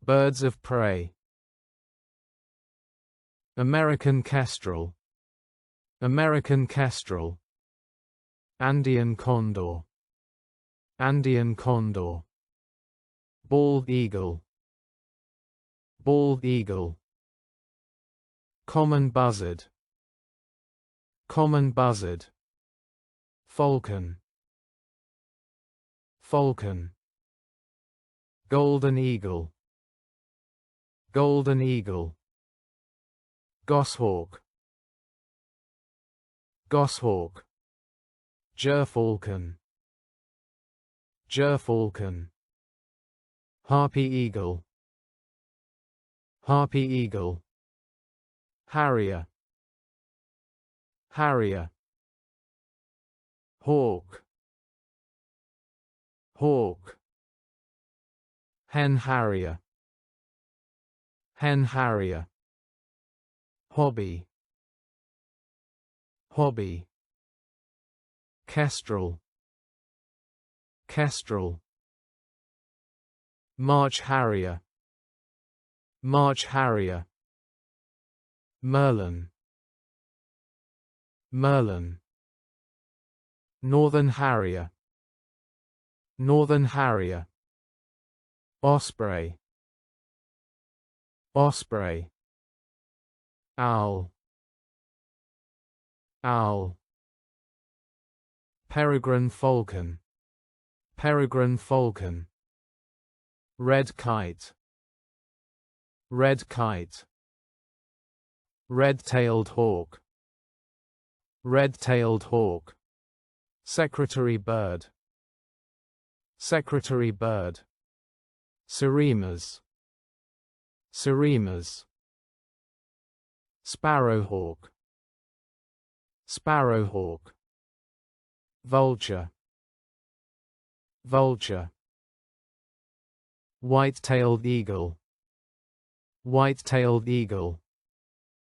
Birds of prey. American kestrel. American kestrel. Andean condor. Andean condor. Bald eagle. Bald eagle. Common buzzard. Common buzzard. Falcon. Falcon. Golden eagle. Golden eagle. Goshawk. Goshawk. Gyrfalcon. Gyrfalcon. Harpy eagle. Harpy eagle. Harrier. Harrier. Hawk. Hawk. Hen harrier. Hen harrier. Hobby. Hobby. Kestrel. Kestrel. March harrier. March harrier. Merlin. Merlin. Northern harrier. Northern harrier. Osprey. Osprey. Owl. Owl. Peregrine Falcon. Peregrine Falcon. Red kite. Red kite. Red-tailed hawk. Red-tailed hawk. Secretarybird. Secretarybird. Seriemas. Seriemas. Sparrowhawk. Sparrowhawk. Vulture. Vulture. White-tailed eagle. White-tailed eagle.